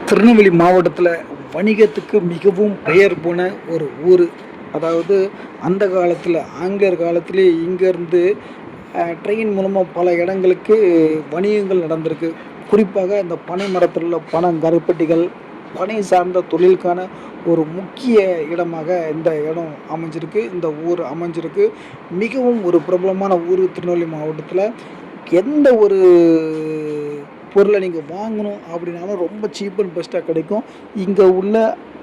திருநெல்வேலி மாவட்டத்தில் வணிகத்துக்கு மிகவும் பெயர் போன ஒரு ஊர். அதாவது அந்த காலத்தில் ஆங்கிலேயர் காலத்திலே இங்கேருந்து ட்ரெயின் மூலமாக பல இடங்களுக்கு வணிகங்கள் நடந்திருக்கு. குறிப்பாக இந்த பனை மரத்தில் உள்ள பனங்கருப்பட்டிகள், பனை சார்ந்த தொழிலுக்கான ஒரு முக்கிய இடமாக இந்த இடம் அமைஞ்சிருக்கு. இந்த ஊர் அமைஞ்சிருக்கு. மிகவும் ஒரு பிரபலமான ஊர் திருநெல்வேலி மாவட்டத்தில். எந்த ஒரு பொருளை நீங்கள் வாங்கணும் அப்படின்னாலும் ரொம்ப சீப் அண்ட் பெஸ்ட்டாக கிடைக்கும். இங்கே உள்ள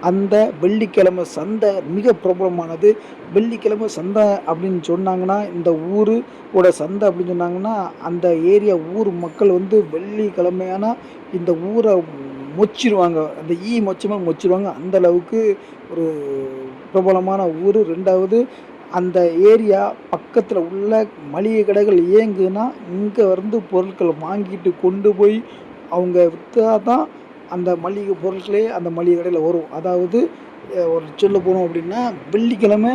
அந்த வெள்ளிக்கிழமை சந்தை மிக பிரபலமானது. வெள்ளிக்கிழமை சந்தை அப்படின்னு சொன்னாங்கன்னா, இந்த ஊரோட சந்தை அப்படின்னு சொன்னாங்கன்னா, அந்த ஏரியா ஊர் மக்கள் வந்து வெள்ளிக்கிழமையானா இந்த ஊரை மொச்சிருவாங்க. அந்த மொச்சமாக மொச்சிருவாங்க. அந்த அளவுக்கு ஒரு பிரபலமான ஊர். 2வது, அந்த ஏரியா பக்கத்தில் உள்ள மளிகை கடைகள் இயங்குதுன்னா, இங்கே வந்து பொருட்கள் வாங்கிட்டு கொண்டு போய் அவங்க விற்றா தான் அந்த மளிகை பொருட்களே அந்த மளிகை கடையில் வரும். அதாவது ஒரு சொல்ல போனோம் அப்படின்னா, வெள்ளிக்கிழமை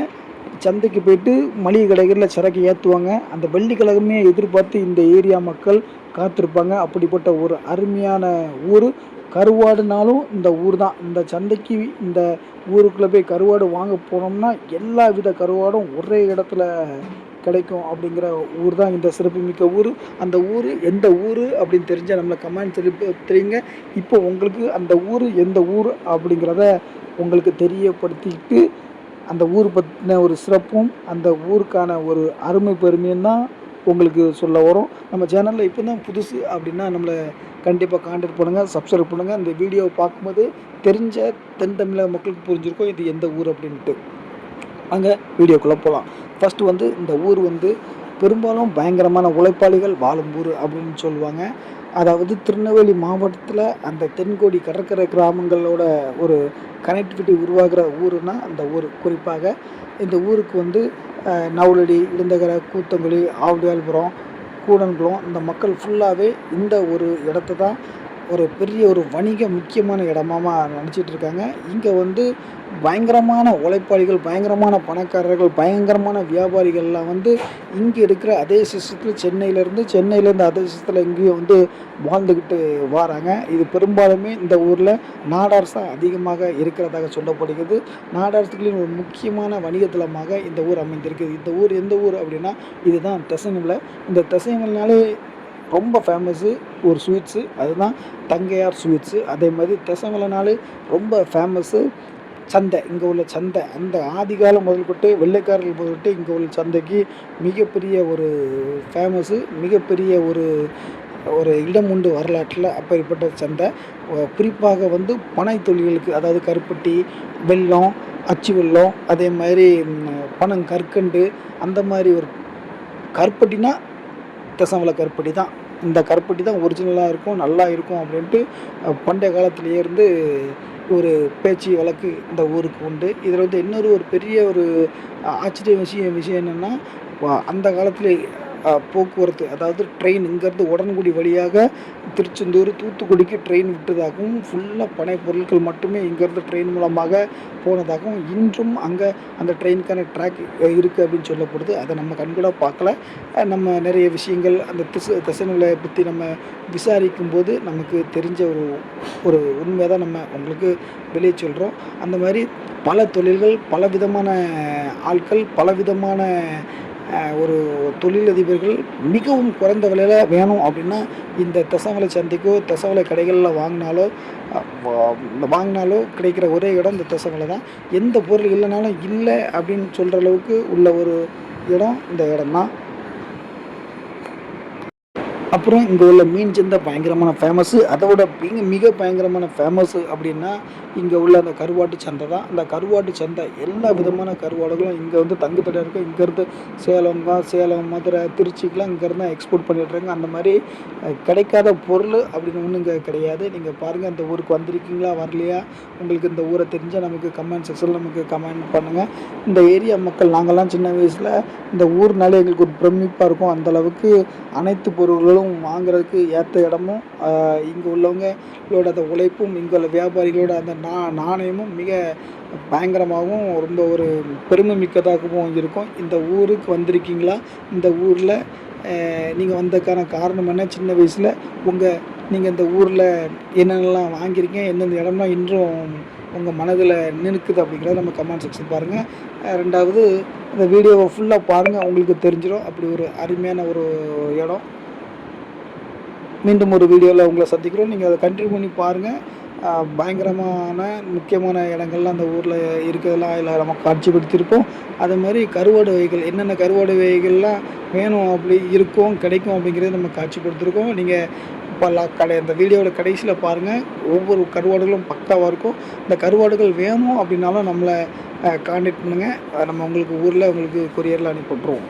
சந்தைக்கு போயிட்டு மளிகை கடைகளில் சரக்கு ஏற்றுவாங்க. அந்த வெள்ளிக்கிழமையை எதிர்பார்த்து இந்த ஏரியா மக்கள் காத்திருப்பாங்க. அப்படிப்பட்ட ஒரு அருமையான ஊர். கருவாடுனாலும் இந்த ஊர் தான். இந்த சந்தைக்கு இந்த ஊருக்குள்ளே போய் கருவாடு வாங்க போனோம்னா எல்லா வித கருவாடும் ஒரே இடத்துல கிடைக்கும். அப்படிங்கிற ஊர் தான் இந்த சிறப்புமிக்க ஊர். அந்த ஊர் எந்த ஊர் அப்படின்னு தெரிஞ்சால் நம்மளை கமெண்ட் தெரியுங்க. இப்போ உங்களுக்கு அந்த ஊர் எந்த ஊர் அப்படிங்கிறத உங்களுக்கு தெரியப்படுத்திட்டு, அந்த ஊர் பற்றின ஒரு சிறப்பும் அந்த ஊருக்கான ஒரு அருமை பெருமையும் தான் உங்களுக்கு சொல்ல வரும். நம்ம சேனலில் இப்போ தான் புதுசு அப்படின்னா நம்மளை கண்டிப்பாக கான்டாக்ட் பண்ணுங்கள், சப்ஸ்கிரைப் பண்ணுங்கள். இந்த வீடியோவை பார்க்கும்போது தெரிஞ்ச தென் தமிழக மக்களுக்கு புரிஞ்சிருக்கும் இது எந்த ஊர் அப்படின்ட்டு. அங்கே வீடியோக்குள்ளே போகலாம். ஃபஸ்ட்டு வந்து இந்த ஊர் வந்து பெரும்பாலும் பயங்கரமான உழைப்பாளிகள் வாழும் ஊர் அப்படின்னு சொல்லுவாங்க. அதாவது திருநெல்வேலி மாவட்டத்தில் அந்த தென்கோடி கடற்கரை கிராமங்களோட ஒரு கனெக்டிவிட்டி உருவாகிற ஊருன்னா அந்த ஊர். குறிப்பாக இந்த ஊருக்கு வந்து நவுலடி, இடுந்தகரை, கூத்தங்குழி, ஆவடியால்புரம், கூடன்குளம் இந்த மக்கள் ஃபுல்லாகவே இந்த ஒரு இடத்த தான் ஒரு பெரிய ஒரு வணிக முக்கியமான இடமாக நினச்சிட்டு இருக்காங்க. இங்கே வந்து பயங்கரமான உழைப்பாளிகள், பயங்கரமான பணக்காரர்கள், பயங்கரமான வியாபாரிகள்லாம் வந்து இங்கே இருக்கிற அதே சிஸ்டத்தில் சென்னையிலேருந்து அதே சிஸ்டத்தில் இங்கேயும் வந்து வாழ்ந்துக்கிட்டு வராங்க. இது பெரும்பாலுமே இந்த ஊரில் நாடார்ஸ் தான் அதிகமாக இருக்கிறதாக சொல்லப்படுகிறது. நாடார்ஸ்களின் ஒரு முக்கியமான வணிகத்தலமாக இந்த ஊர் அமைந்திருக்குது. இந்த ஊர் எந்த ஊர் அப்படின்னா இதுதான் திசைமலை. இந்த திசைமலைனாலே ரொம்ப ஃபேமஸ்ஸு ஒரு ஸ்வீட்ஸு, அதுதான் தங்கையார் ஸ்வீட்ஸு. அதே மாதிரி திசைமலைனாலே ரொம்ப ஃபேமஸ்ஸு சந்தை. இங்கே உள்ள சந்தை அந்த ஆதிகாலம் முதல்கொண்டு வெள்ளைக்காரர்கள் முதல்கொண்டு இங்கே உள்ள சந்தைக்கு மிகப்பெரிய ஒரு ஃபேமஸ்ஸு, மிகப்பெரிய ஒரு ஒரு இடம் உண்டு வரலாற்றில். அப்படிப்பட்ட சந்தை குறிப்பாக வந்து பனை தொழில்களுக்கு, அதாவது கருப்பட்டி, வெல்லம், அச்சு வெல்லம், அதே மாதிரி பனங்கற்கண்டு, அந்த மாதிரி ஒரு கருப்பட்டினா திசைமலை கருப்பட்டி தான். இந்த கருப்பட்டி தான் ஒரிஜினலாக இருக்கும், நல்லா இருக்கும் அப்படின்ட்டு பண்டைய காலத்திலேயே இருந்து ஒரு பேச்சு வழக்கு இந்த ஊருக்கு உண்டு. இதில் வந்து இன்னொரு ஒரு பெரிய ஒரு ஆச்சரிய விஷயம் என்னென்னா, அந்த காலத்தில் போக்குவரத்து, அதாவது ட்ரெயின் இங்கேருந்து உடன்குடி வழியாக திருச்செந்தூர், தூத்துக்குடிக்கு ட்ரெயின் விட்டதாகவும், ஃபுல்லாக பனை பொருட்கள் மட்டுமே இங்கேருந்து ட்ரெயின் மூலமாக போனதாகவும், இன்றும் அங்கே அந்த ட்ரெயினுக்கான ட்ராக் இருக்குது அப்படின்னு சொல்லப்படுது. அதை நம்ம கண்கூட பார்க்கல. நம்ம நிறைய விஷயங்கள் அந்த திசைநிலையை பற்றி நம்ம விசாரிக்கும்போது நமக்கு தெரிஞ்ச ஒரு உண்மையை தான் நம்ம உங்களுக்கு வெளியே சொல்கிறோம். அந்த மாதிரி பல தொழில்கள், பலவிதமான ஆட்கள், பலவிதமான ஒரு தொழிலதிபர்கள் மிகவும் குறைந்த விலையில் வேணும் அப்படின்னா இந்த திசைமலை சந்தைக்கோ திசைமலை கடைகளில் வாங்கினாலோ கிடைக்கிற ஒரே இடம் இந்த திசைமலை தான். எந்த பொருள் இல்லைனாலும் இல்லை அப்படின்னு சொல்கிற அளவுக்கு உள்ள ஒரு இடம் இந்த இடம் தான். அப்புறம் இங்கே உள்ள மீன் சந்தை பயங்கரமான ஃபேமஸ்ஸு. அதோட மிக பயங்கரமான ஃபேமஸ்ஸு அப்படின்னா இங்கே உள்ள அந்த கருவாட்டு சந்தை தான். அந்த கருவாட்டு சந்தை எல்லா விதமான கருவாடுகளும் இங்கே வந்து தங்குத்தடை இருக்குது. இங்கேருந்து சேலம், மதுரை, திருச்சிக்கெலாம் இங்கேருந்து எக்ஸ்போர்ட் பண்ணிடுறாங்க. அந்த மாதிரி கிடைக்காத பொருள் அப்படின்னு ஒன்றும் இங்கே கிடையாது. நீங்கள் பாருங்கள், இந்த ஊருக்கு வந்திருக்கீங்களா, வரலையா? உங்களுக்கு இந்த ஊரை தெரிஞ்சால் நமக்கு கமெண்ட் செக்ஷனில் நமக்கு கமெண்ட் பண்ணுங்கள். இந்த ஏரியா மக்கள் நாங்கள்லாம் சின்ன வயசில் இந்த ஊர்னாலே எங்களுக்கு ஒரு பிரமிப்பாக இருக்கும். அந்தளவுக்கு அனைத்து பொருள்களும் வாங்குறதுக்கு ஏற்ற இடமும், இங்கே உள்ளவங்களோட அந்த உழைப்பும், இங்கே உள்ள வியாபாரிகளோட அந்த நாணயமும் மிக பயங்கரமாகவும் ரொம்ப ஒரு பெருமை மிக்கதாகவும் இருக்கும். இந்த ஊருக்கு வந்திருக்கீங்களா? இந்த ஊரில் நீங்கள் வந்ததுக்கான காரணம் என்ன? சின்ன வயசில் உங்கள் நீங்கள் இந்த ஊரில் என்னென்னலாம் வாங்கியிருக்கீங்க, எந்தெந்த இடம்லாம் இன்றும் உங்கள் மனதில் நிற்குது அப்படிங்கிறத நம்ம கமெண்ட் செக்ஷன் பாருங்கள். ரெண்டாவது இந்த வீடியோவை ஃபுல்லாக பாருங்கள், உங்களுக்கு தெரிஞ்சிடும். அப்படி ஒரு அருமையான ஒரு இடம். மீண்டும் ஒரு வீடியோவில் உங்களை சந்திக்கிறோம். நீங்கள் அதை கண்டினியூ பண்ணி பாருங்கள். பயங்கரமான முக்கியமான இடங்கள்லாம் அந்த ஊரில் இருக்கிறதெல்லாம் இல்லை நம்ம காட்சிப்படுத்தியிருப்போம். அது மாதிரி கருவாடு வகைகள் என்னென்ன கருவாடு வகைகள்லாம் வேணும் அப்படி இருக்கும் கிடைக்கும் அப்படிங்கிறத நம்ம காட்சிப்படுத்தியிருக்கோம். நீங்கள் இப்போ இந்த வீடியோவோட கடைசியில் பாருங்கள், ஒவ்வொரு கருவாடுகளும் பக்காவாக இருக்கும். இந்த கருவாடுகள் வேணும் அப்படின்னாலும் நம்மளை கான்டாக்ட் பண்ணுங்கள். நம்ம உங்களுக்கு ஊரில் உங்களுக்கு கொரியரில் அனுப்பி விட்ருவோம்.